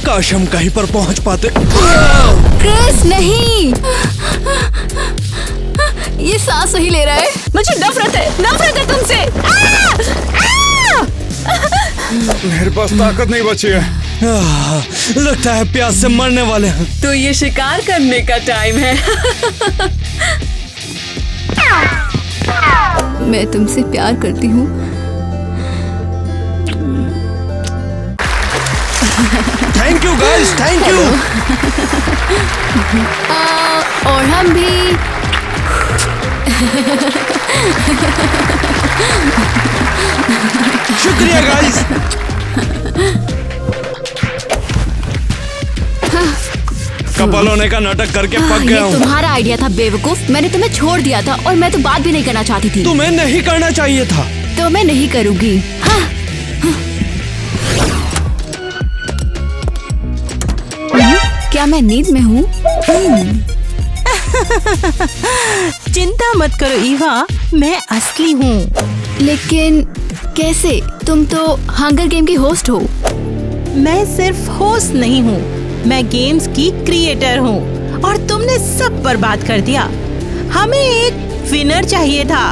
काश हम कहीं पर पहुंच पाते। क्रिस नहीं, ये सांस नहीं ले रहा है। मुझे नफरत है तुमसे। मेरे पास ताकत नहीं बची है। लगता है प्यास से मरने वाले हैं। तो ये शिकार करने का टाइम है। मैं तुमसे प्यार करती हूँ। Thank you guys, thank you. और हम भी। शुक्रिया गाइस। कपल होने का नाटक करके पक गया हूँ। तुम्हारा आइडिया था बेवकूफ। मैंने तुम्हें छोड़ दिया था और मैं तो बात भी नहीं करना चाहती थी। तुम्हें नहीं करना चाहिए था। तो मैं नहीं करूँगी। हाँ। क्या मैं नींद में हूँ? चिंता मत करो ईवा, मैं असली हूँ। लेकिन कैसे? तुम तो हंगर गेम की होस्ट हो। मैं सिर्फ होस्ट नहीं हूँ, मैं गेम्स की क्रिएटर हूँ। और तुमने सब बर्बाद कर दिया। हमें एक विनर चाहिए था।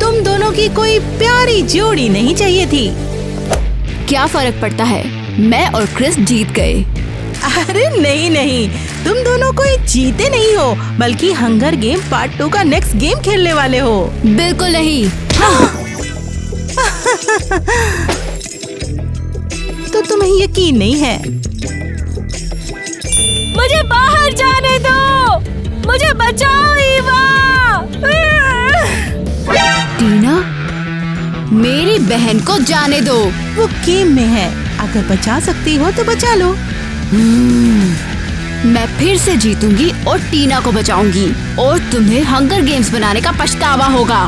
तुम दोनों की कोई प्यारी जोड़ी नहीं चाहिए थी। क्या फर्क पड़ता है, मैं और क्रिस जीत गए। अरे नहीं, तुम दोनों कोई जीते नहीं हो, बल्कि हंगर गेम पार्ट 2 का नेक्स्ट गेम खेलने वाले हो। बिल्कुल नहीं। तो तुम्हें यकीन नहीं है? मुझे बाहर जाने दो, मुझे बचाओ ईवा। टीना, मेरी बहन को जाने दो। वो गेम में है, अगर बचा सकती हो तो बचा लो। मैं फिर से जीतूंगी और टीना को बचाऊंगी और तुम्हें हंगर गेम्स बनाने का पछतावा होगा।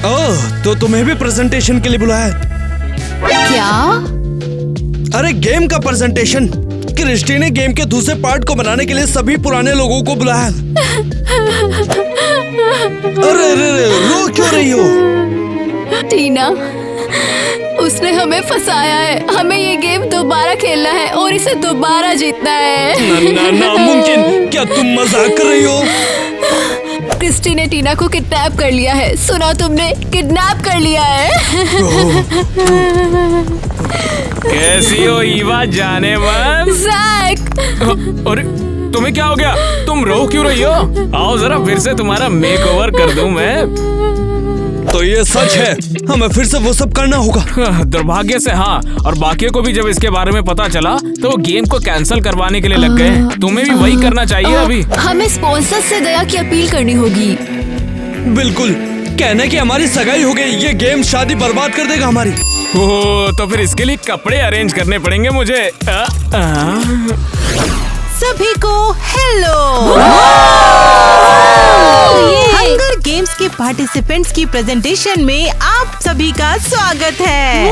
ओह, तो तुम्हें भी प्रेजेंटेशन के लिए बुलाया है? क्या? अरे गेम का प्रेजेंटेशन। क्रिस्टी ने गेम के दूसरे पार्ट को बनाने के लिए सभी पुराने लोगों को बुलाया। अरे रो क्यों रही हो? टीना, उसने हमें फंसाया है। हमें ये गेम दोबारा खेलना है और इसे दोबारा जीतना है। नामुमकिन। क्या तुम मजाक कर रही हो? क्रिस्टी ने टीना को किडनैप कर लिया है। सुना तुमने? किडनैप कर लिया है। कैसी हो ईवा जाने मन? जैक! अरे तुम्हें क्या हो गया? तुम रो क्यों रही हो? आओ जरा फिर से तुम्हारा मेकओवर कर दूं मैं। तो ये सच है, हमें फिर से वो सब करना होगा। दुर्भाग्य से हाँ, और बाकियों को भी जब इसके बारे में पता चला तो वो गेम को कैंसिल करवाने के लिए लग गए। तुम्हें भी वही करना चाहिए अभी। हमें स्पॉन्सर से दया की अपील करनी होगी। बिल्कुल, कहने की हमारी सगाई हो गई। ये गेम शादी बर्बाद कर देगा हमारी। ओह, तो फिर इसके लिए कपड़े अरेंज करने पड़ेंगे मुझे। सभी को हेलो। हंगर गेम्स के पार्टिसिपेंट्स की प्रेजेंटेशन में आप सभी का स्वागत है।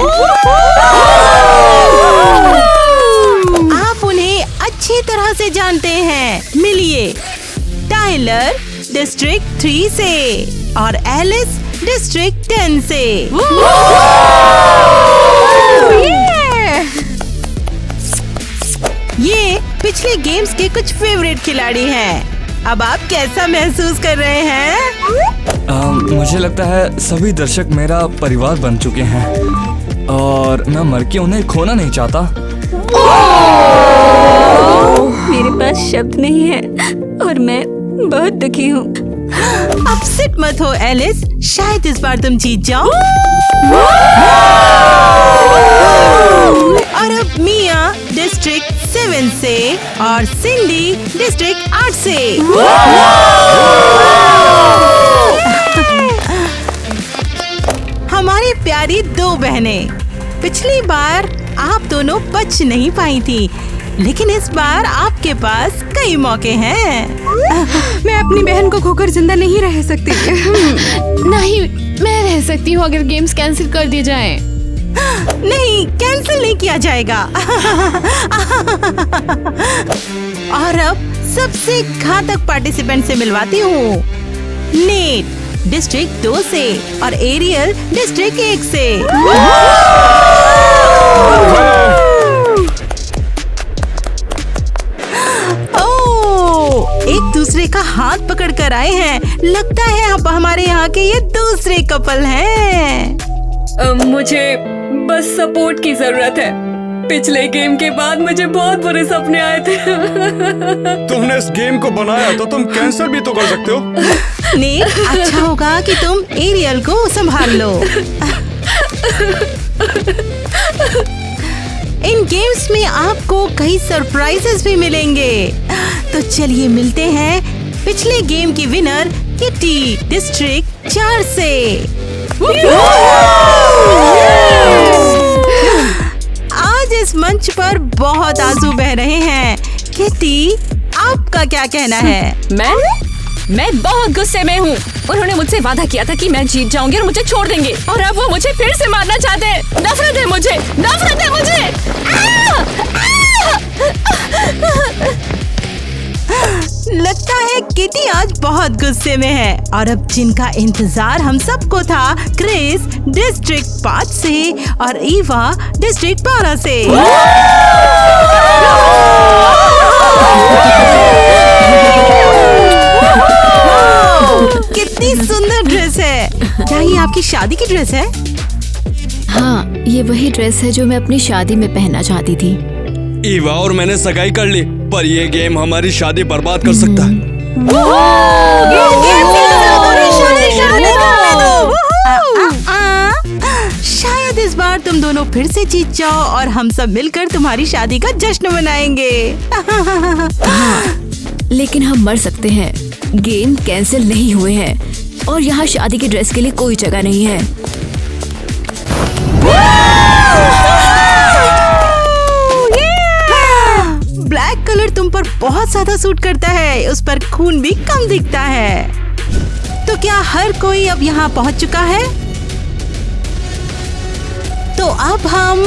आप उन्हें अच्छी तरह से जानते हैं। मिलिए, टाइलर डिस्ट्रिक्ट 3 से और एलिस डिस्ट्रिक्ट 10 से। ये पिछले गेम्स के कुछ फेवरेट खिलाड़ी हैं। अब आप कैसा महसूस कर रहे हैं? मुझे लगता है सभी दर्शक मेरा परिवार बन चुके हैं और मैं मर के उन्हें खोना नहीं चाहता। मेरे पास शब्द नहीं है और मैं बहुत दुखी हूँ। अपसेट मत हो एलिस, शायद इस बार तुम जीत जाओ। और अब मिया डिस्ट्रिक्ट 7 से और सिंडी डिस्ट्रिक्ट 8 से। हमारी प्यारी 2 बहनें। पिछली बार आप दोनों बच नहीं पाई थी, लेकिन इस बार आपके पास कई मौके हैं। मैं अपनी बहन को खोकर जिंदा नहीं रह सकती। नहीं, मैं रह सकती हूँ अगर गेम्स कैंसिल कर दिए जाएं। नहीं, कैंसिल नहीं किया जाएगा। और अब सबसे घातक पार्टिसिपेंट से मिलवाती हूँ। नेट डिस्ट्रिक्ट 2 से और एरियल डिस्ट्रिक्ट 1 से। एक दूसरे का हाथ पकड़ कर आए हैं। लगता है अब हमारे यहाँ के ये दूसरे कपल हैं। मुझे बस सपोर्ट की जरूरत है। पिछले गेम के बाद मुझे बहुत बुरे सपने आए थे। तुमने इस गेम को बनाया तो तुम कैंसिल भी तो कर सकते हो। नेट, अच्छा होगा कि तुम एरियल को संभाल लो। इन गेम्स में आपको कई सरप्राइजेस भी मिलेंगे। तो चलिए मिलते हैं पिछले गेम की विनर किटी डिस्ट्रिक्ट 4 से। आज इस मंच पर बहुत आंसू बह रहे हैं। किटी, आपका क्या कहना है? मैं बहुत गुस्से में हूँ। उन्होंने मुझसे वादा किया था कि मैं जीत जाऊंगी और मुझे छोड़ देंगे, और अब वो मुझे फिर से मारना चाहते हैं। नफरत है मुझे, नफरत है मुझे। लगता है किटी आज बहुत गुस्से में है। और अब जिनका इंतजार हम सबको था, क्रिस डिस्ट्रिक्ट 5 से और ईवा डिस्ट्रिक्ट 12 से। कितनी सुंदर ड्रेस है। क्या ये आपकी शादी की ड्रेस है? हाँ, ये वही ड्रेस है जो मैं अपनी शादी में पहनना चाहती थी। ईवा और मैंने सगाई कर ली, पर ये गेम हमारी शादी बर्बाद कर सकता है। शायद इस बार तुम दोनों फिर से जीत जाओ और हम सब मिलकर तुम्हारी शादी का जश्न मनाएंगे। लेकिन हम मर सकते हैं। गेम कैंसिल नहीं हुए हैं और यहाँ शादी की ड्रेस के लिए कोई जगह नहीं है। ब्लैक कलर तुम पर बहुत ज्यादा सूट करता है। उस पर खून भी कम दिखता है। तो क्या हर कोई अब यहाँ पहुँच चुका है? तो अब हम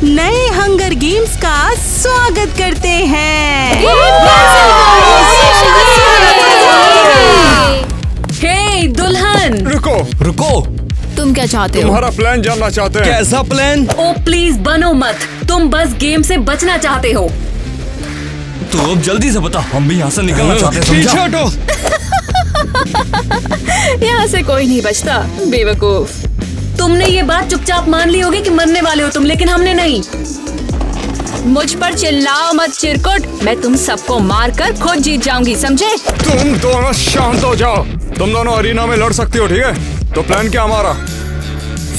नए हंगर गेम्स का स्वागत करते हैं। हे दुल्हन, रुको, तुम क्या चाहते हो? तुम्हारा प्लान जानना चाहते हैं। कैसा प्लान? ओ प्लीज बनो मत। तुम बस गेम से बचना चाहते हो। तो अब जल्दी से बता, हम भी यहाँ से निकलना चाहते हैं, पीछे समझा? हटो। यहाँ से कोई नहीं बचता, बेवकूफ। तुमने ये बात चुपचाप मान ली होगी कि मरने वाले हो तुम, लेकिन हमने नहीं। मुझ पर चिल्लाओ मत चिरकुट। मैं तुम सबको मारकर खुद जीत जाऊंगी, समझे? तुम दोनों शांत हो जाओ। तुम दोनों अरीना में लड़ सकती हो, ठीक है? तो प्लान क्या हमारा?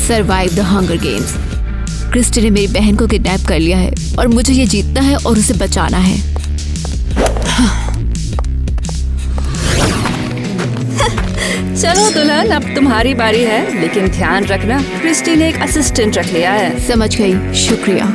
Survive the hunger games. Christie ने मेरी बहन को किडनैप कर लिया है और मुझे ये जीतना है और उसे बचाना है। चलो दुल्हन, अब तुम्हारी बारी है, लेकिन ध्यान रखना क्रिस्टी ने एक असिस्टेंट रख लिया है। समझ गई, शुक्रिया।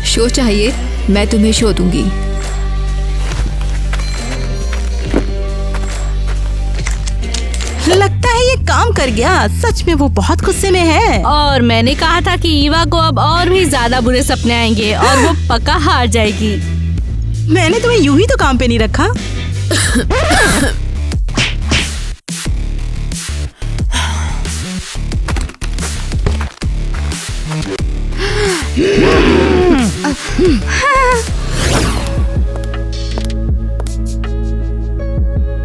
शो चाहिए? मैं तुम्हें शो दूंगी। लगता है ये काम कर गया। सच में वो बहुत गुस्से में है। और मैंने कहा था कि ईवा को अब और भी ज्यादा बुरे सपने आएंगे और वो पक्का हार जाएगी। मैंने तुम्हें यूं ही तो काम पे नहीं रखा।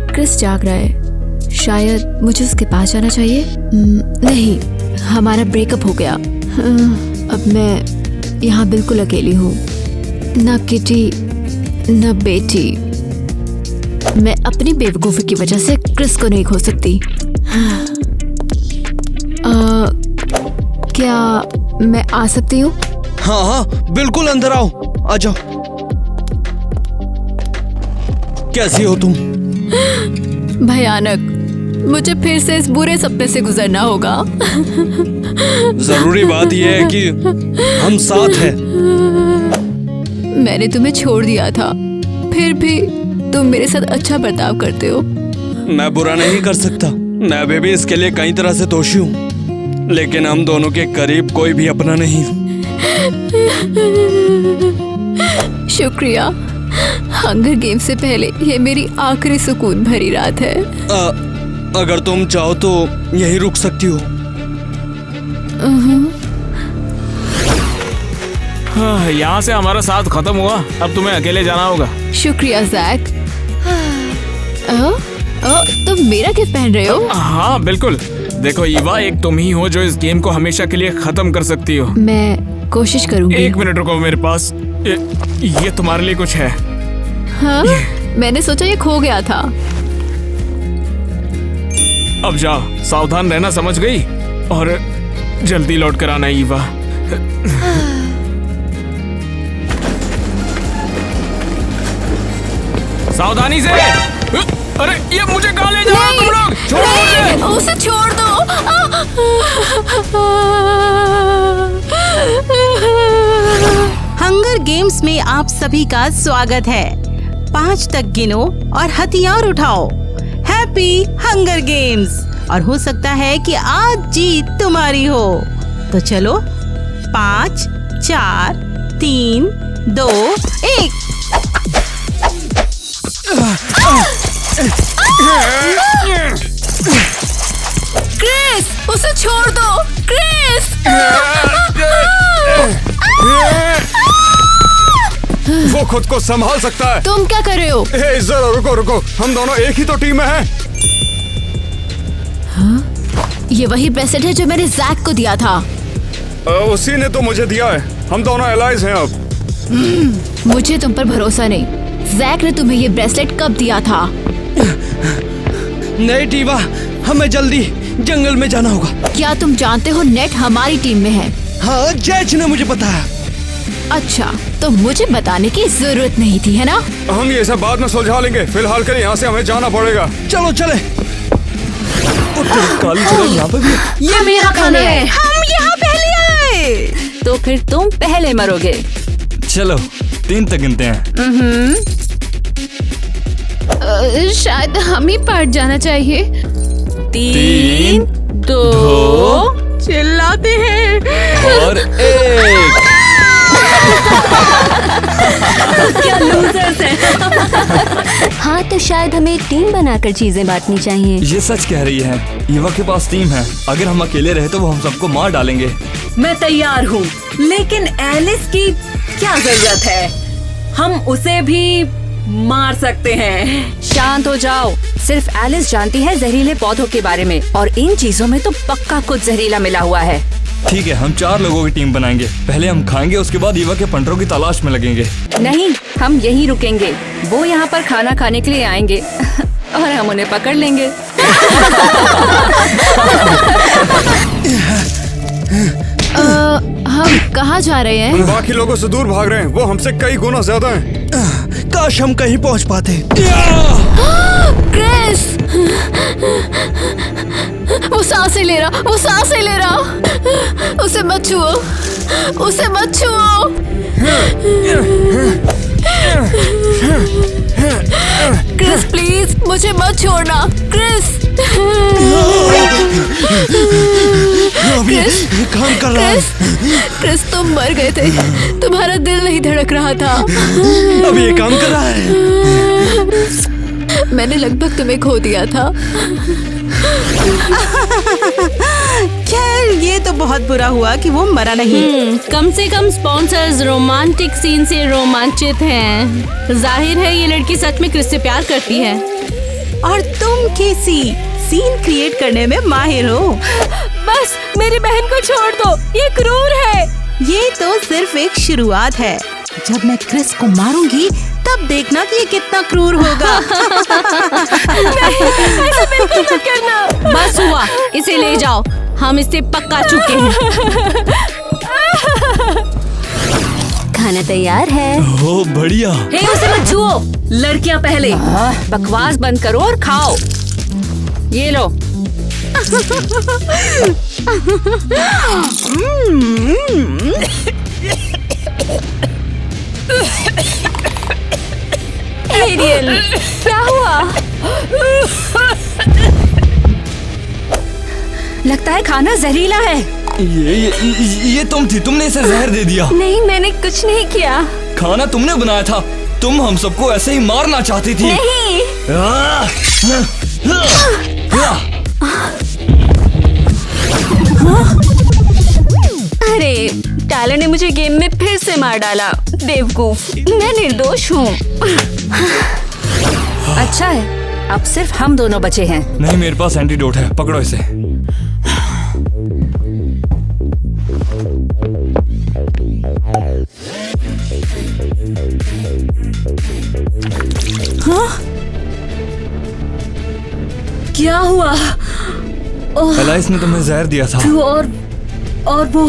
क्रिस जाग रहा है। शायद मुझे उसके पास जाना चाहिए। नहीं, हमारा ब्रेकअप हो गया। अब मैं यहाँ बिल्कुल अकेली हूँ। न किटी न बेटी। मैं अपनी बेवकूफ़ी की वजह से क्रिस को नहीं खो सकती। क्या मैं आ सकती हूँ? हाँ हाँ, बिल्कुल अंदर आओ। आ जाओ। कैसी हो तुम? भयानक। मुझे फिर से इस बुरे सपने से गुजरना होगा। जरूरी बात यह है कि हम साथ हैं। मैंने तुम्हें छोड़ दिया था, फिर भी तुम मेरे साथ अच्छा बर्ताव करते हो। मैं बुरा नहीं कर सकता, मैं भी इसके लिए कई तरह से दोषी हूँ, लेकिन हम दोनों के करीब कोई भी अपना नहीं। शुक्रिया। हंगर गेम से पहले ये मेरी आखिरी सुकून भरी रात है। अगर तुम चाहो तो यहीं रुक सकती हो। यहाँ से हमारा साथ खत्म हुआ, अब तुम्हें अकेले जाना होगा। शुक्रिया जैक। तुम मेरा गिफ्ट पहन रहे हो? हाँ बिल्कुल। देखो ईवा, एक तुम ही हो जो इस गेम को हमेशा के लिए खत्म कर सकती हो। मैं कोशिश करूंगी। एक मिनट रुको, मेरे पास ये तुम्हारे लिए कुछ है। हाँ? मैंने सोचा ये खो गया था। अब जाओ, सावधान रहना, समझ गई? और जल्दी लौट कर आना ईवा। सावधानी से। अरे ये मुझे कहाँ ले जा रहे हो तुम लोग? छोड़ो मुझे। उसे छोड़ दो। हंगर गेम्स में आप सभी का स्वागत है। 5 तक गिनो और हथियार उठाओ। Happy hunger games. और हो सकता है कि आज जीत तुम्हारी हो। तो चलो, 5, 4, 3, 2, 1। क्रिस, उसे छोड़ दो। क्रिस! वो खुद को संभाल सकता है। तुम क्या कर रहे हो? जरा रुको रुको, हम दोनों एक ही तो टीम में हैं। ये वही ब्रेसलेट है जो मैंने जैक को दिया था। उसी ने तो मुझे दिया है। हम दोनों एलाइज हैं अब। मुझे तुम पर भरोसा नहीं। जैक ने तुम्हें ये ब्रेसलेट कब दिया था? नहीं टीवा, हमें जल्दी जंगल में जाना होगा। क्या तुम जानते हो नेट हमारी टीम में है? हाँ, जैज ने मुझे बताया। अच्छा, तो मुझे बताने की जरूरत नहीं थी, है ना? हम ये सब बाद में सुलझा लेंगे। फिलहाल के लिए यहाँ से हमें जाना पड़ेगा। चलो चले। काली चुड़ैल यहाँ पे भी। ये मेरा खाना है। हम यहाँ पहले आए। तो फिर तुम पहले मरोगे। चलो 3 तक गिनते हैं। शायद हम ही पार्ट जाना चाहिए। 3, 2, चिल्लाते हैं। और 1। क्या लूजर्स हैं। हाँ, तो शायद हमें एक टीम बनाकर चीजें बांटनी चाहिए। ये सच कह रही है। ईवा के पास टीम है। अगर हम अकेले रहे तो वो हम सबको मार डालेंगे। मैं तैयार हूँ, लेकिन एलिस की क्या जरूरत है? हम उसे भी मार सकते हैं। शांत हो जाओ। सिर्फ एलिस जानती है जहरीले पौधों के बारे में, और इन चीजों में तो पक्का कुछ जहरीला मिला हुआ है। ठीक है, हम 4 लोगों की टीम बनाएंगे। पहले हम खाएंगे, उसके बाद ईवा के पंटरों की तलाश में लगेंगे। नहीं, हम यहीं रुकेंगे। वो यहाँ पर खाना खाने के लिए आएंगे और हम उन्हें पकड़ लेंगे। हम कहाँ जा रहे हैं? हम बाकी लोगों से दूर भाग रहे हैं। वो हमसे कई गुना ज्यादा हैं। काश हम कहीं पहुंच पाते। क्रिस! वो सांसें ले रहा, वो सांसें ले रहा। उसे मत छुओ, उसे मत छुओ। क्रिस प्लीज, मुझे मत छोड़ना। क्रिस! क्रिस! काम कर रहा है। क्रिस, तुम मर गए थे। तुम्हारा दिल नहीं धड़क रहा था। अब ये काम कर रहा है। मैंने लगभग तुम्हें खो दिया था। खैर, ये तो बहुत बुरा हुआ कि वो मरा नहीं। कम से कम स्पॉन्सर्स रोमांटिक सीन से रोमांचित हैं। जाहिर है ये लड़की सच में क्रिस से प्यार करती है। और तुम कैसी सीन क्रिएट करने में माहिर हो। बस मेरी बहन को छोड़ दो, ये क्रूर है। ये तो सिर्फ एक शुरुआत है। जब मैं क्रिस को मारूंगी तब देखना कि ये कितना क्रूर होगा। ऐसे बिल्कुल मत करना। बस हुआ, इसे ले जाओ। हम इससे पक्का चुके हैं। खाना तैयार है। ओ बढ़िया। हे, उसे मत छुओ। लड़कियां पहले। बकवास बंद करो और खाओ। ये लो। एरियल, क्या हुआ? लगता है खाना जहरीला है। ये तुम थी, तुमने इसे जहर दे दिया। नहीं, मैंने कुछ नहीं किया। खाना तुमने बनाया था, तुम हम सबको ऐसे ही मारना चाहती थी। नहीं। अरे, टायलर ने मुझे गेम में फिर से मार डाला। बेवकूफ, मैं निर्दोष हूँ। अच्छा है, अब सिर्फ हम दोनों बचे हैं। नहीं, मेरे पास एंटीडोट है, पकड़ो इसे। हाँ? क्या हुआ? एलाइस ने तुम्हें जहर दिया था। और वो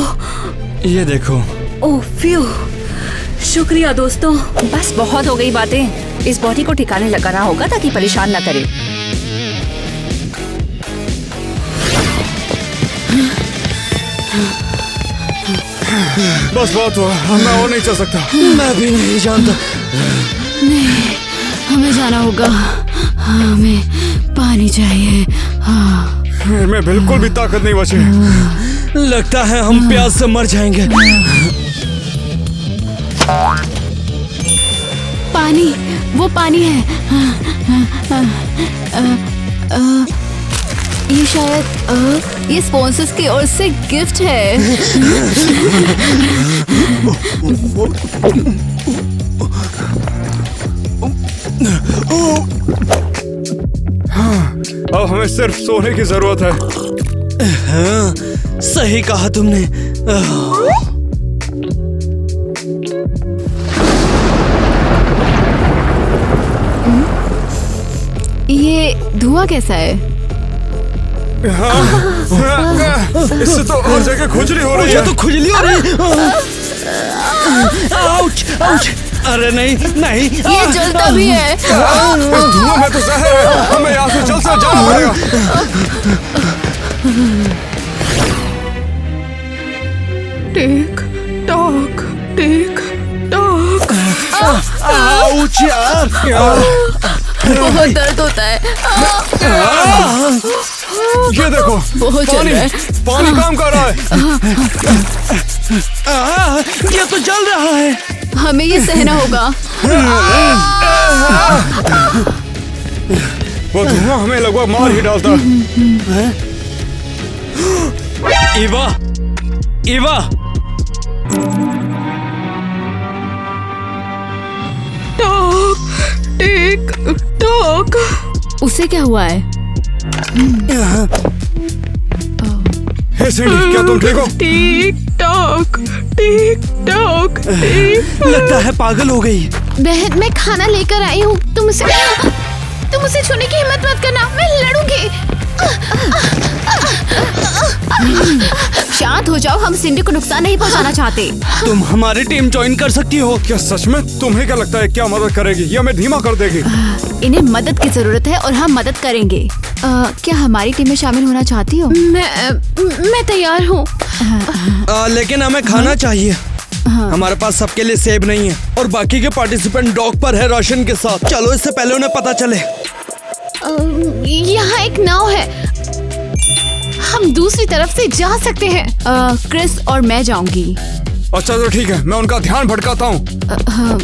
ये देखो। ओह फ्यू, शुक्रिया दोस्तों। बस बहुत हो गई बातें, इस बॉडी को ठिकाने लगाना होगा ताकि परेशान ना करे। बस बहुत हुआ, मैं और नहीं चल सकता। मैं भी नहीं जानता। नहीं, हमें जाना होगा। हमें पानी चाहिए। हाँ। मैं बिल्कुल भी ताकत नहीं बची। लगता है हम प्यास से मर जाएंगे। पानी, वो पानी है। ये शायद ये स्पॉन्सर्स की ओर से गिफ्ट है। अब हमें सिर्फ सोने की जरूरत है। हाँ, सही कहा तुमने। ये धुआं कैसा है? इससे तो और जगह खुजली हो रही है। तो खुजली हो रही है। Ouch, ouch. अरे नहीं नहीं, ये जलता भी है। इस धुआं में तो जहर है, हमें यहाँ से जल्द से जाना पड़ेगा। Tick tock, tick tock. Ouch यार। बहुत दर्द होता है। ये देखो, बहुत जल रहा है। पानी काम कर रहा है। ये तो जल रहा है। हमें ये सहना होगा। वो धुआं हमें लगभग मार ही डालता। Eva, Eva. Talk, tick tock. उसे क्या हुआ है? हे सिंडी, क्या तुम ठीक हो? टिक टॉक, टिक टॉक, टिक। लगता है पागल हो गई। बहन, मैं खाना लेकर आई हूँ। तुम उसे छूने की हिम्मत मत करना, मैं लड़ूंगी। शांत हो जाओ, हम सिंडी को नुकसान नहीं पहुंचाना चाहते। तुम हमारी टीम ज्वाइन कर सकती हो। क्या सच में? तुम्हें क्या लगता है क्या मदद करेगी या हमें धीमा कर देगी? इन्हें मदद की जरूरत है और हम मदद करेंगे। क्या हमारी टीम में शामिल होना चाहती हो? मैं तैयार हूँ। लेकिन हमें खाना चाहिए। हमारे पास सबके लिए सेब नहीं है और बाकी के पार्टिसिपेंट डॉक पर है रोशन के साथ। चलो इससे पहले उन्हें पता चले। यहाँ एक नाव है, हम दूसरी तरफ से जा सकते हैं। क्रिस और मैं जाऊंगी। अच्छा तो ठीक है, मैं उनका ध्यान भटकाता हूँ। हाँ।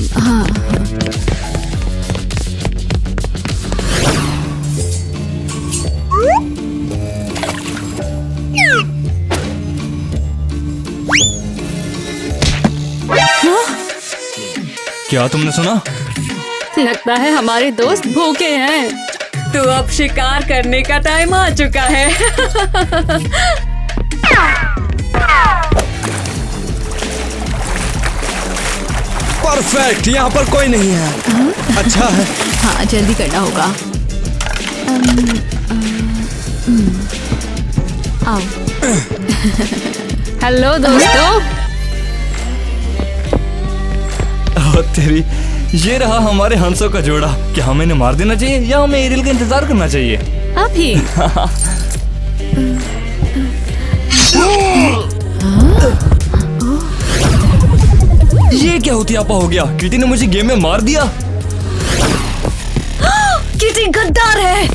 क्या तुमने सुना? लगता है हमारे दोस्त भूखे हैं। तो अब शिकार करने का टाइम आ चुका है। परफेक्ट, यहाँ पर कोई नहीं है। अच्छा है। हाँ, जल्दी करना होगा। आओ। हेलो दोस्तों। तेरी, ये रहा हमारे हंसों का जोड़ा। क्या हमें इन्हें मार देना चाहिए या हमें एरियल का इंतजार करना चाहिए? अभी ये क्या होती आपा हो गया? किटी ने मुझे गेम में मार दिया। किटी गद्दार है।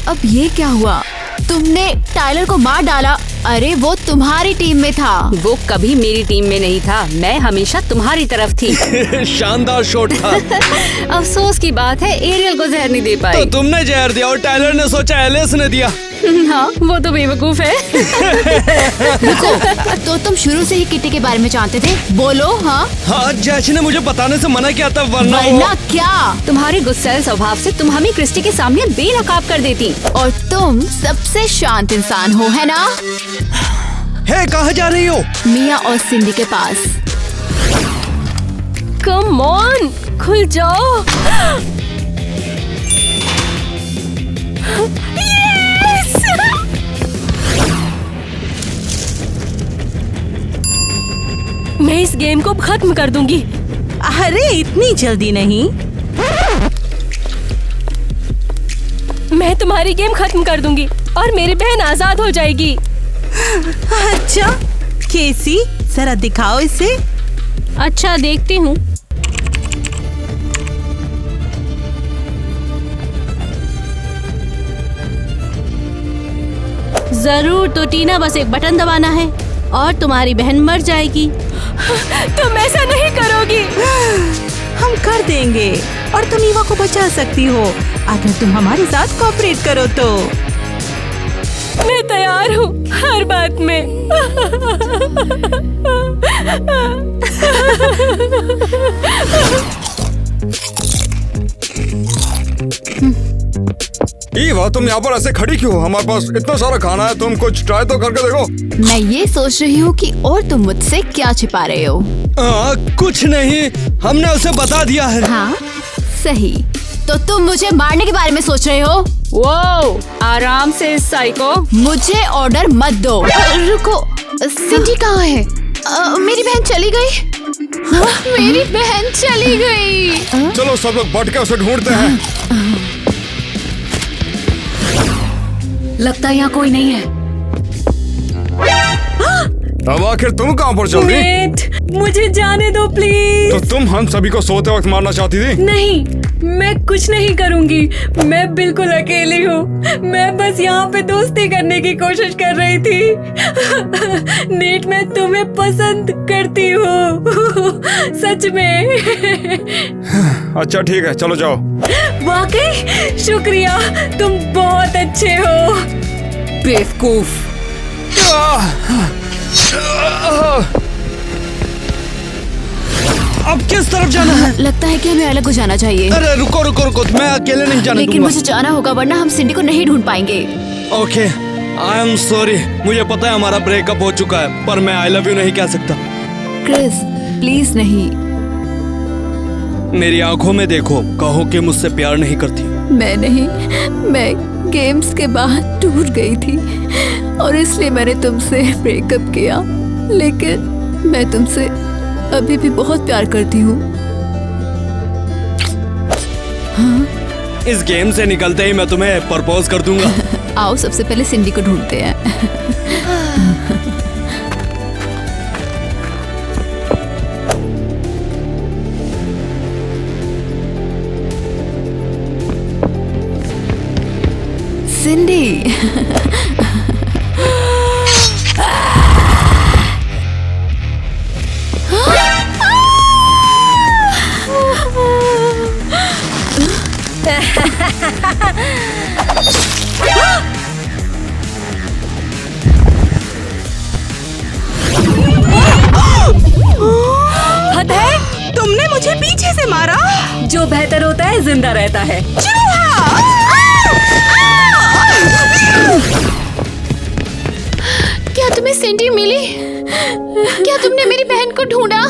अब ये क्या हुआ? तुमने टाइलर को मार डाला। अरे वो तुम्हारी टीम में था। वो कभी मेरी टीम में नहीं था, मैं हमेशा तुम्हारी तरफ थी। शानदार शॉट था। अफसोस की बात है एरियल को जहर नहीं दे तो पाई। तुमने जहर दिया और टाइलर ने सोचा एलिस ने दिया। हाँ, वो तो बेवकूफ है। तो तुम शुरू से ही किटी के बारे में जानते थे? बोलो। हाँ हाँ, जैश ने मुझे बताने से मना किया था, वरना क्या? तुम्हारे गुस्सैल स्वभाव से तुम हमें क्रिस्टी के सामने बेनकाब कर देती। और तुम सबसे शांत इंसान हो, है ना? है, कहाँ जा रही हो? मिया और सिंडी के पास। कम ऑन, खुल जाओ। मैं इस गेम को खत्म कर दूंगी। अरे इतनी जल्दी नहीं। मैं तुम्हारी गेम खत्म कर दूंगी और मेरी बहन आजाद हो जाएगी। अच्छा केसी, जरा दिखाओ इसे। अच्छा, देखती हूँ। जरूर, तो टीना बस एक बटन दबाना है और तुम्हारी बहन मर जाएगी। तुम ऐसा नहीं करोगी। हम कर देंगे और तुम ईवा को बचा सकती हो अगर तुम हमारे साथ कोऑपरेट करो तो। मैं तैयार हूँ हर बात में। ईवा, तुम यहाँ पर ऐसे खड़ी क्यों हो? हमारे पास इतना सारा खाना है, तुम कुछ ट्राई तो करके देखो। मैं ये सोच रही हूँ कि और तुम मुझसे क्या छिपा रहे हो? कुछ नहीं, हमने उसे बता दिया है। हाँ सही, तो तुम मुझे मारने के बारे में सोच रहे हो? वो आराम से साइको। मुझे ऑर्डर मत दो। रुको, सिंडी कहाँ है? मेरी बहन चली गई। मेरी बहन चली गई। चलो सब लोग बढ़ के उसे ढूंढते हैं। लगता है यहाँ कोई नहीं है। अब आखिर तुम कहाँ पर चल रही? मुझे जाने दो प्लीज। तो तुम हम सभी को सोते वक्त मारना चाहती थी? नहीं, मैं कुछ नहीं करूंगी। मैं बिल्कुल अकेली हूँ। मैं बस यहाँ पे दोस्ती करने की कोशिश कर रही थी। नेट, मैं तुम्हें पसंद करती हूँ। सच में। अच्छा ठीक है, चलो जाओ। वाकई शुक्रिया, तुम बहुत अच्छे हो। बेवकूफ। अब किस तरफ जाना है? लगता है कि हमें अलग हो जाना चाहिए। अरे रुको रुको रुको, मैं अकेले नहीं जाने लेकिन दूंगा। मुझे जाना होगा, वरना हम सिंडी को नहीं ढूंढ पाएंगे। Okay, I am sorry. मुझे पता है हमारा ब्रेकअप हो चुका है, पर मैं आई लव यू नहीं कह सकता। क्रिस प्लीज नहीं। मेरी आंखों में देखो, कहो कि मुझसे प्यार नहीं करती। मैं नहीं, मैं गेम्स के बाद टूट गई थी और इसलिए मैंने तुमसे ब्रेकअप किया। लेकिन मैं तुमसे अभी भी बहुत प्यार करती हूँ। हाँ? इस गेम से निकलते ही मैं तुम्हें प्रपोज कर दूंगा। आओ सबसे पहले सिंडी को ढूंढते हैं। सिंडी। तुमने मुझे पीछे से मारा। जो बेहतर होता है जिंदा रहता है। क्या तुम्हें सिंडी मिली? क्या तुमने मेरी बहन को ढूंढा?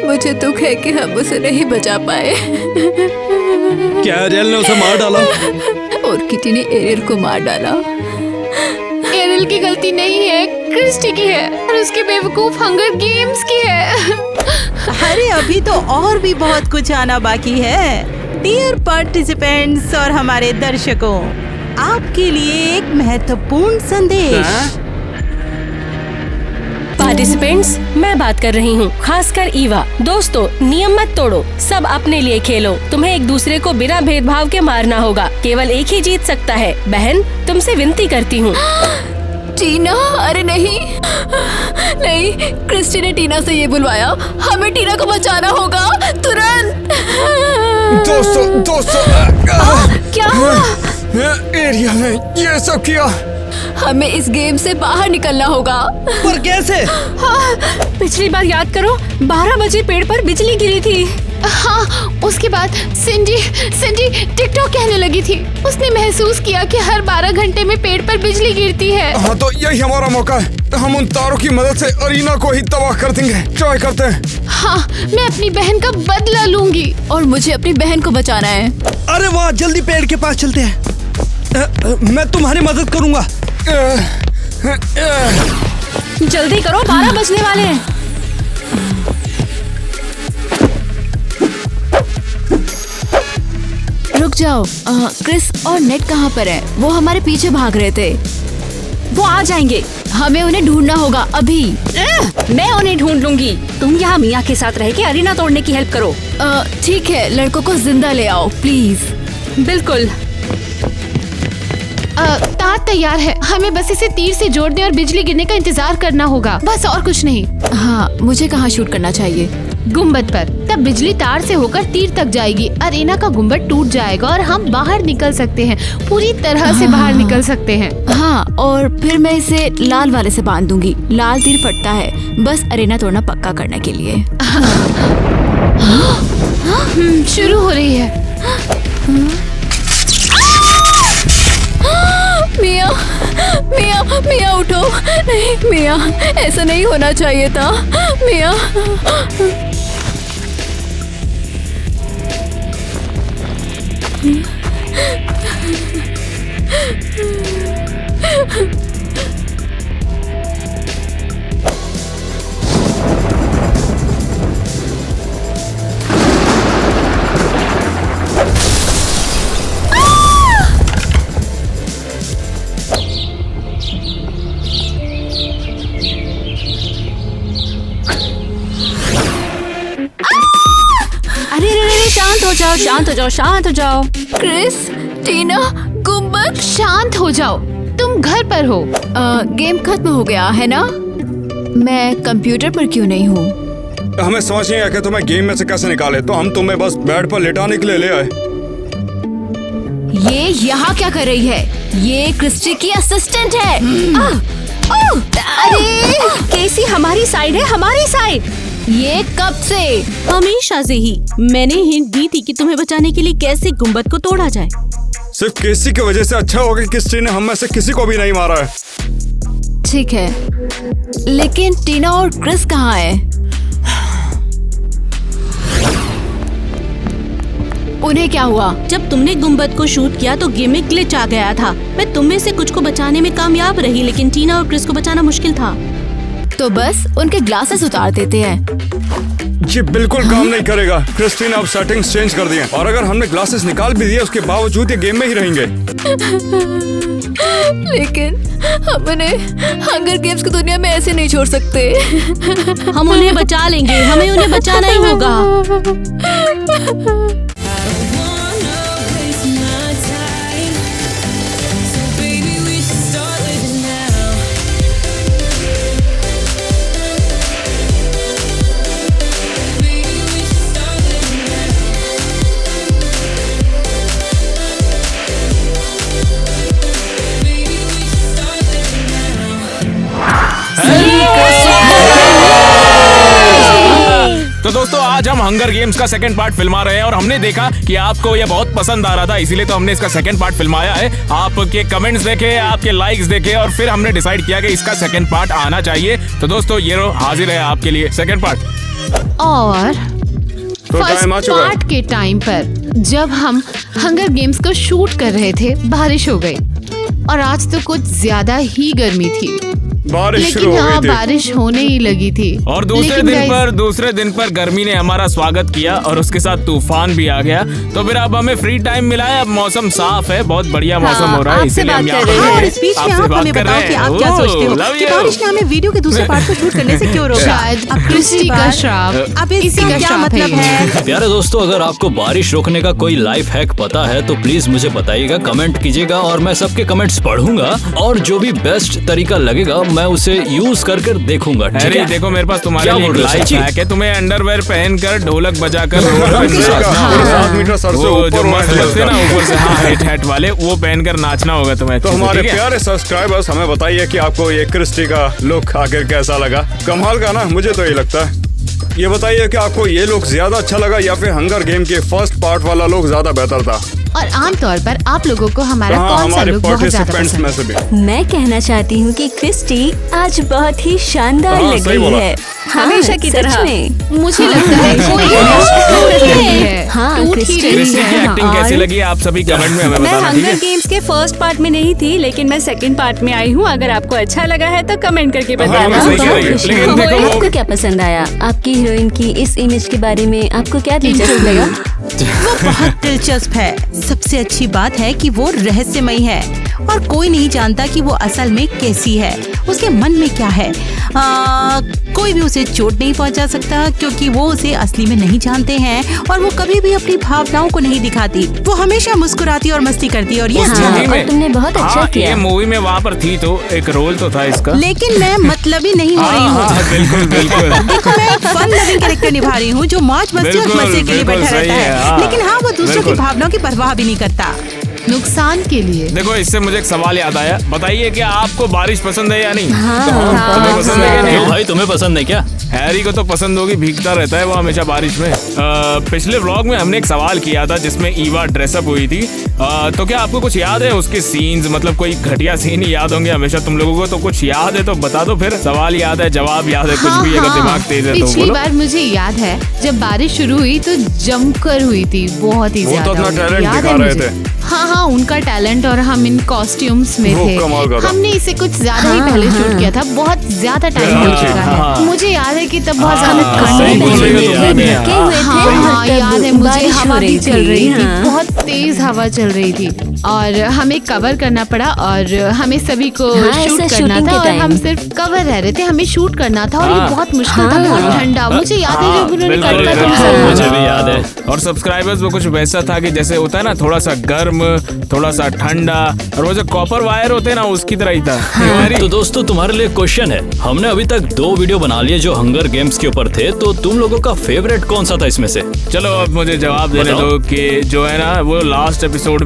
मुझे दुख है कि हम उसे नहीं बचा पाए। क्या एरियल ने उसे मार डाला? और किटी ने एरियल को मार डाला। एरियल की गलती नहीं है, क्रिस्टी की है और उसके बेवकूफ हंगर गेम्स की है। अरे अभी तो और भी बहुत कुछ आना बाकी है। डियर पार्टिसिपेंट्स और हमारे दर्शकों, आपके लिए एक महत्वपूर्ण संदेश। पार्टिसिपेंट्स, मैं बात कर रही हूँ, खासकर ईवा। दोस्तों, नियम मत तोड़ो, सब अपने लिए खेलो। तुम्हें एक दूसरे को बिना भेदभाव के मारना होगा, केवल एक ही जीत सकता है। बहन, तुमसे विनती करती हूँ। टीना, अरे नहीं नहीं, क्रिस्टी ने टीना से ये बुलवाया। हमें टीना को बचाना होगा तुरंत। दोस्तों क्या हुआ? एरिया ने ये सब किया। हमें इस गेम से बाहर निकलना होगा। पर कैसे? हाँ, पिछली बार याद करो, 12 बजे पेड़ पर बिजली गिरी थी। हाँ, उसके बाद सिंडी टिकटॉक कहने लगी थी। उसने महसूस किया कि हर 12 घंटे में पेड़ पर बिजली गिरती है। हाँ, तो यही हमारा मौका है। हम उन तारों की मदद से अरीना को ही तबाह कर देंगे। ट्राई करते हैं। हाँ, मैं अपनी बहन का बदला लूंगी और मुझे अपनी बहन को बचाना है। अरे वाह, जल्दी पेड़ के पास चलते हैं। मैं तुम्हारी मदद करूंगा। जल्दी करो, 12 बजने वाले हैं। रुक जाओ, क्रिस और नेट कहाँ पर है? वो हमारे पीछे भाग रहे थे। वो आ जाएंगे। हमें उन्हें ढूंढना होगा अभी। मैं उन्हें ढूंढ लूंगी। तुम यहाँ मिया के साथ रह के अरीना तोड़ने की हेल्प करो। ठीक है, लड़कों को जिंदा ले आओ प्लीज। बिल्कुल। तार तैयार है, हमें बस इसे तीर से जोड़ने और बिजली गिरने का इंतजार करना होगा, बस और कुछ नहीं। हाँ, मुझे कहाँ शूट करना चाहिए? गुम्बद पर। तब बिजली तार से होकर तीर तक जाएगी। अरेना का गुम्बद टूट जाएगा और हम बाहर निकल सकते हैं, पूरी तरह से बाहर निकल सकते हैं। हाँ, और फिर मैं इसे लाल वाले से बांध दूंगी। लाल तीर फटता है बस अरेना तोड़ना पक्का करने के लिए। शुरू हो रही है। मिया, मिया, मिया उठो। नहीं मिया, ऐसा नहीं होना चाहिए था। मिया, शांत हो जाओ। क्रिस, टीना, गुम्बद, शांत हो जाओ, तुम घर पर हो। गेम खत्म हो गया है ना? मैं कंप्यूटर पर क्यों नहीं हूँ? हमें समझ नहीं आया कि तुम्हें गेम में से कैसे निकाले, तो हम तुम्हें बस बेड पर लेटाने के लिए ले आए। ये यहाँ क्या कर रही है? ये क्रिस्टी की असिस्टेंट है। अरे केसी हमारी साइड है, हमारी साइड। ये कब से? हमेशा से ही। मैंने हिंट दी थी कि तुम्हें बचाने के लिए कैसे गुम्बद को तोड़ा जाए। सिर्फ केसी की वजह से अच्छा होगा कि क्रिस्टी ने हम में से किसी को भी नहीं मारा है। ठीक है, लेकिन टीना और क्रिस कहाँ है? उन्हें क्या हुआ? जब तुमने गुम्बद को शूट किया तो गेम में ग्लिच आ गया था। मैं तुम में से कुछ को बचाने में कामयाब रही, लेकिन टीना और क्रिस को बचाना मुश्किल था। तो बस उनके ग्लासेस उतार देते हैं। ये बिल्कुल काम नहीं करेगा। क्रिस्टी ने अब सेटिंग्स चेंज कर दिए, और अगर हमने ग्लासेस निकाल भी दिए उसके बावजूद ये गेम में ही रहेंगे। लेकिन हम उन्हें हंगर गेम्स की दुनिया में ऐसे नहीं छोड़ सकते। हम उन्हें बचा लेंगे, हमें उन्हें बचाना ही होगा। तो दोस्तों, आज हम हंगर गेम्स का सेकंड पार्ट फिल्मा रहे हैं और हमने देखा कि आपको ये बहुत पसंद आ रहा था, इसीलिए तो हमने इसका सेकंड पार्ट फिल्माया है। आपके कमेंट्स देखे, आपके लाइक्स देखे और फिर हमने डिसाइड किया कि इसका सेकंड पार्ट आना चाहिए। तो दोस्तों, ये हाजिर है आपके लिए सेकंड पार्ट। और तो फर्स्ट पार्ट के टाइम पर जब हम हंगर गेम्स को शूट कर रहे थे, बारिश हो गई और आज तो कुछ ज्यादा ही गर्मी थी। बारिश शुरू लेकिन हो हाँ गई थी। बारिश होने ही लगी थी। और लेकिन दूसरे दिन पर गर्मी ने हमारा स्वागत किया और उसके साथ तूफान भी आ गया। तो फिर अब हमें फ्री टाइम मिला है, अब मौसम साफ है, बहुत बढ़िया मौसम हो रहा है, आपसे इसीलिए हम बात यहाँ कर रहे पे हैं। और इस बीच में आपसे आप बात हमें कर बताओ रहे कि हैं। आप क्या ओह, सोचते हो love कि you। बारिश ने हमें वीडियो के दूसरे पार्ट को शूट करने से क्यों रोका? शायद अब क्रिस्टी दूसरी का बार- श्राप। अब इसी इसका का क्या श्राप मतलब है? प्यारे दोस्तों, अगर आपको बारिश रोकने का कोई लाइफ हैक पता है तो प्लीज मुझे बताइएगा, कमेंट कीजिएगा और मैं सबके कमेंट्स पढ़ूंगा और जो भी बेस्ट तरीका लगेगा मैं उसे यूज करके देखूंगा। ठीक अरे है? देखो मेरे पास तुम्हारे क्या लिए बोल एक रहे हो, लाइफ सच्ची? हैक है। तुम्हें अंडरवेयर पहनकर ढोलक बजाकर रोड पे ढोलक नाचना बजाकर? होगा। 7 मीटर सर से वो ऊपर जो उड़ना मस्त है लगते हैं ना उसका। ऊपर से, हाँ हेट वाले, वो पहनकर नाचना होगा तुम्हें। तो अच्छे से, हमारे ठीक है? प्यारे सब्सक्राइबर्स हमें बताइए कि आपको ये क्रिस्टी का लुक आखिर कैसा लगा। कमाल का ना, मुझे तो ये लगता है। ये बताइए कि आपको ये लुक ज्यादा अच्छा लगा या फिर हंगर गेम के फर्स्ट पार्ट वाला लुक ज्यादा बेहतर था। और आमतौर पर आप लोगों को हमारा हाँ, कौन सा हमारे लुक बहुत ज्यादा पार्टिसिपेंट्स पसंद में है? से भी। मैं कहना चाहती हूँ कि क्रिस्टी आज बहुत ही शानदार हाँ, लग सही रही बोला। है। हमेशा की सच तरह। में। मुझे लगता है कोई टूट रही है, हाँ, टूट ही क्रिस्टी रही क्रिस्टी की है। एक्टिंग कैसी लगी आप सभी कमेंट में हमें मैं बताना, ठीक हंगर है? गेम्स के फर्स्ट पार्ट में नहीं थी, लेकिन मैं सेकंड पार्ट में आई हूँ। अगर आपको अच्छा लगा है तो कमेंट करके हाँ, बताना। सही कह रही है। खुश लेकिन हूँ। देखो वो- आपको क्या पसंद आया? आपकी हीरोइन की इस इमेज के बारे में आपको क्या दिलचस्प लगा? वो बहुत दिलचस्प है। सबसे अच्छी बात है कि वो रहस्यमयी है और कोई नहीं जानता कि वो असल में कैसी है, उसके मन में क्या है। कोई भी उसे चोट नहीं पहुंचा सकता क्योंकि वो उसे असली में नहीं जानते हैं और वो कभी भी अपनी भावनाओं को नहीं दिखाती। वो हमेशा मुस्कुराती और मस्ती करती और ये उस हाँ, मूवी में और तुमने बहुत अच्छा हाँ, किया। ये मूवी में वहाँ पर थी तो एक रोल तो था इसका। लेकिन मैं मतलबी नहीं हो रही हाँ, हूँ। बिल्कुल बिल्कुल। देखो, मैं एक फन लविंग कैरेक्टर निभा रही हूँ जो मौज मस्ती और बिल्कुल, मजे के लिए बिल्कुल बैठा सही रहता है, है। हाँ। लेकिन हाँ, वो दूसरों की बिल्कुल। भावनाओं की परवाह भी नहीं करता। नुकसान के लिए। देखो इससे मुझे एक सवाल याद आया, बताइए क्या आपको बारिश पसंद है या नहीं? हाँ, तुम्हें पसंद है क्या नहीं? क्यों भाई, तुम्हें पसंद है क्या? हैरी को तो पसंद होगी, भीगता रहता है वो हमेशा बारिश में। पिछले व्लॉग में हमने एक सवाल किया था जिसमें ईवा ड्रेसअप हुई थी। तो क्या आपको कुछ याद है उसके सीन्स, मतलब कोई घटिया सीन ही याद होंगे हमेशा तुम लोगों को, तो कुछ याद है तो बता दो फिर। सवाल याद है, जवाब याद है, कुछ भी अगर दिमाग तेज है तो पिछली बोलो। बार मुझे याद है जब बारिश शुरू हुई तो जमकर हुई थी, बहुत ही वो तो ज्यादा अपना हुई। टैलेंट याद दिखा है रहे मुझे। थे। हाँ हाँ, उनका टैलेंट, और हम इन कॉस्ट्यूम्स में वो थे। कमाल का था। हमने इसे कुछ ज्यादा ही पहले शूट किया था, बहुत ज्यादा टाइम हो चुका है। मुझे याद है कि तब बहुत ज्यादा ठंड सही भी बोल रही हो थी। तुम, याद है। ढके हुए थे हाँ और हाँ, तब याद है मुझे, बारिश हो हवा भी रही चल रही थी, हाँ। बहुत तेज हवा चल रही थी और हमें कवर करना पड़ा और हमें सभी को हाँ, शूट ऐसा करना shooting था के और time। हम सिर्फ कवर रह रहे थे, हमें शूट करना था और ये हाँ। बहुत मुश्किल था, बहुत ठंडा। मुझे याद है जब उन्होंने बिल्कुल, कटका बिल्कुल। तुमसे बोला। मुझे भी याद है। और सब्सक्राइबर्स वो कुछ वैसा था कि जैसे होता है ना, थोड़ा सा गर्म, थोड़ा सा ठंडा, और वो जो कॉपर वायर होते हैं ना उसकी तरह ही था। हमारी तो दोस्तों, तुम्हारे लिए क्वेश्चन है। हमने अभी तक 2 वीडियो बना लिए जो हंगर गेम्स के ऊपर थे, तो तुम लोगों का फेवरेट कौन सा था इसमें से? चलो अब मुझे जवाब देने बताओ। दो कि जो है ना वो लास्ट एपिसोड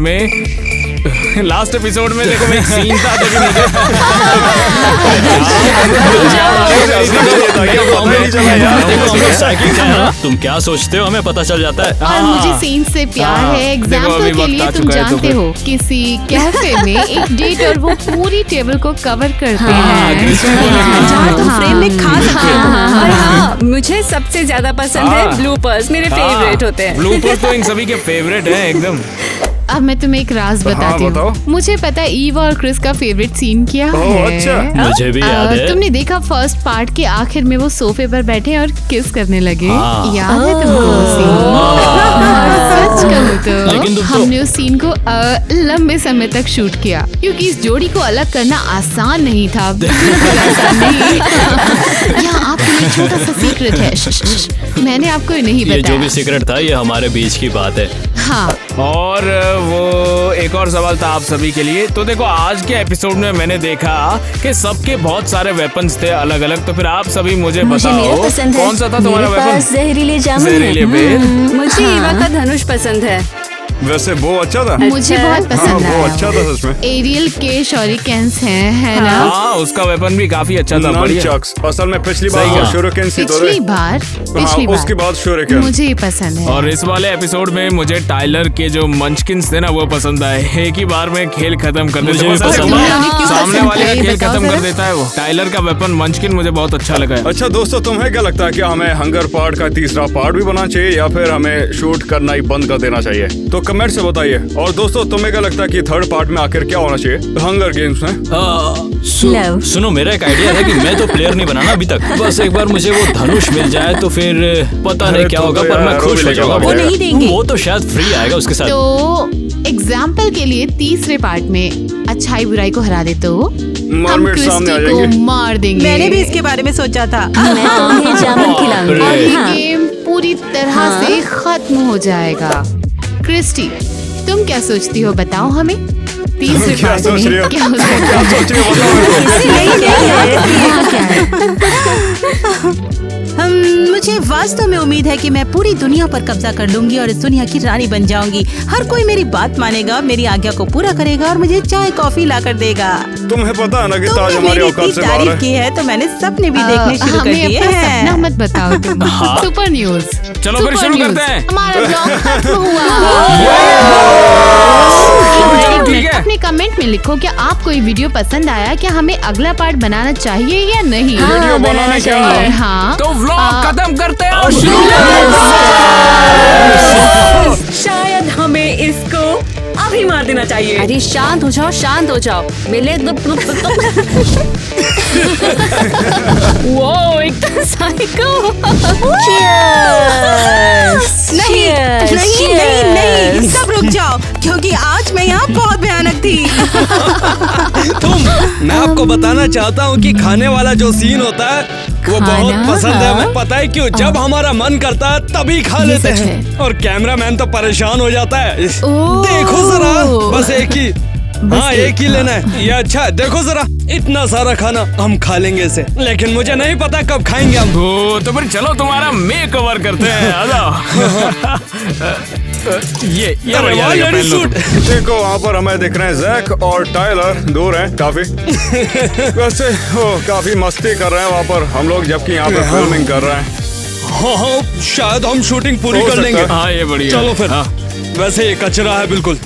में देखो मैं एक सीन था जो कि मुझे देखो, हम लोग साइकिल थे ना। तुम क्या सोचते हो, हमें पता चल जाता है। और मुझे सीन से प्यार हाँ। है। देखो, एग्जाम्पल अभी के वक्त लिए आ तुम चुका है तो जानते फिर। हो किसी कैफे में एक डेट और वो पूरी टेबल को कवर करते हाँ, हैं। क्रिस्टी बोलेगी। जहाँ तुम फ्रेम में खा सकते हो। और हाँ, मुझे सबसे ज्यादा पसंद है हाँ। ब्लूपर्स, मेरे फेवरेट होते हैं। ब्लूपर तो इन सभी के फेवरेट हैं एकदम। अब मैं तुम्हें एक राज बताती हूँ। बताओ। मुझे पता है ईवा और क्रिस का फेवरेट सीन क्या ओह, है। अच्छा। मुझे भी याद है। तुमने देखा फर्स्ट पार्ट के आखिर में वो सोफे पर बैठे और किस करने लगे। हाँ। याद है तुमको वो सीन? और सच कहूँ लेकिन तो तुम तो- हमने उस सीन को लंबे समय तक शूट किया क्योंकि इस जोड़ी को अलग करना आसान नहीं था। बिल्कुल आसान नहीं। यहाँ आपके लिए छोटा सा सीक्रेट है। मैंने आपको नहीं ये जो बताया। भी सीक्रेट था ये हमारे बीच की बात है। हाँ, और वो एक और सवाल था आप सभी के लिए। तो देखो आज के एपिसोड में मैंने देखा कि सबके बहुत सारे वेपन्स थे अलग अलग, तो फिर आप सभी मुझे मुझे मेरा बताओ पसंद है। कौन सा था तुम्हारा मेरे वेपन? पास जहरीले जामुन जहरीले है। बेर। मुझे ईवा का धनुष पसंद है। वैसे वो अच्छा था। मुझे बहुत हाँ, पसंद वो आया। अच्छा था सच में। एरियल के शॉरिकेन्स हैं, है ना? हाँ उसका वेपन भी काफी अच्छा था, बढ़िया। ननचक्स असल में पिछली सही बार कहा। शूरिकेन सी तो पिछली बार उसके बाद शूरिकेन। मुझे ये पसंद है। और इस वाले एपिसोड में मुझे टाइलर के जो मंचकिंस थे ना वो पसंद आए। एक ही बार में खेल खत्म कर देते मुझे हैं। भी पसंद तुम्हें उन्हें क्यों सामने पसंद वाले है, का ये खेल बताओ खत्म कर जरा। देता है वो। टाइलर का वेपन मंचकिन मुझे बहुत अच्छा लगा है। अच्छा दोस्तों, तुम्हें क्या लगता है कि हमें हंगर पार्ट का तीसरा पार्ट भी बनाना चाहिए या फिर हमें शूट करना ही बंद कर देना चाहिए? तो कमेंट से बताइए। और दोस्तों तुम्हें क्या लगता है कि थर्ड पार्ट में आखिर क्या होना चाहिए हंगर गेम्स में? Love. सुनो, मेरा एक आइडिया है कि मैं तो प्लेयर नहीं बनाना अभी तक। बस एक बार मुझे वो धनुष मिल जाए तो फिर पता नहीं क्या होगा, पर मैं खुश हो जाऊंगा। वो नहीं देंगे। वो तो शायद फ्री आएगा उसके साथ। तो एग्जाम्पल के लिए तीसरे पार्ट में अच्छाई बुराई को हरा दे तो हम मरमेड सामने आ क्रिस्टी जाएंगे। को मार देंगे। मैंने भी इसके बारे में सोचा था। मैं तो उन्हें जामुन खिलाऊंगी। और ये हाँ। गेम पूरी तरह हाँ। से खत्म हो जाएगा। क्रिस्टी, तुम क्या सोचती हो, बताओ हमें। तीसरे क्या पार्ट सोच रही हो? में क्या हो क्या सकता है? सोच रही हो बताओ मेरे को। मुझे वास्तव में उम्मीद है कि मैं पूरी दुनिया पर कब्जा कर लूंगी और इस दुनिया की रानी बन जाऊंगी। हर कोई मेरी बात मानेगा, मेरी आज्ञा को पूरा करेगा और मुझे चाय कॉफी ला कर देगा। तुम्हें पता है ना कि ताज तुमने हमारी मेरी औकात इतनी से बाहर तारीफ है। की है तो मैंने सपने भी देखने शुरू कर हमें दिए अपना सपना हैं। मत बताओ तुम। Super news. चलो फिर सुपर शुरू न्यूज। करते हैं। हमारा ब्लॉग खत्म हुआ। ठीक है। अपने कमेंट में लिखो क्या आपको ये वीडियो पसंद आया, क्या हमें अगला पार्ट बनाना चाहिए या नहीं। हाँ, बनाना और चाहिए। हाँ तो व्लॉग खत्म करते हैं और शायद हमें इसको अभी मार देना चाहिए। अरे शांत हो जाओ, शांत हो जाओ। मिले वो एकदम साइको। नहीं नहीं नहीं नहीं, सब रुक जाओ क्योंकि आज मैं यहाँ बहुत भयानक थी। मैं आपको बताना चाहता हूँ कि खाने वाला जो सीन होता है वो बहुत खाना? पसंद है। मैं पता है क्यों, जब हमारा मन करता है तभी खा ये लेते सच हैं और कैमरामैन तो परेशान हो जाता है। देखो जरा, बस एक ही, हाँ एक ही लेना है। ये अच्छा है, देखो जरा इतना सारा खाना हम खा लेंगे इसे, लेकिन मुझे नहीं पता कब खाएंगे हम। तो फिर चलो तुम्हारा मेक ओवर करते हैं। आ जाओ। ये अरे बढ़िया वाह, लगा, ये पहन लो। सूट। देखो वहाँ पर हमें दिख रहे हैं जैक और टाइलर, दूर हैं काफी। वैसे वो काफी मस्ती कर रहे हैं वहाँ पर हम लोग, जबकि यहाँ पे फिल्मिंग कर रहे हैं। हाँ हाँ, शायद हम शूटिंग पूरी हो कर सकता लेंगे। है। हाँ ये बढ़िया। चलो फिर। हाँ। वैसे ये कचरा है बिल्कुल।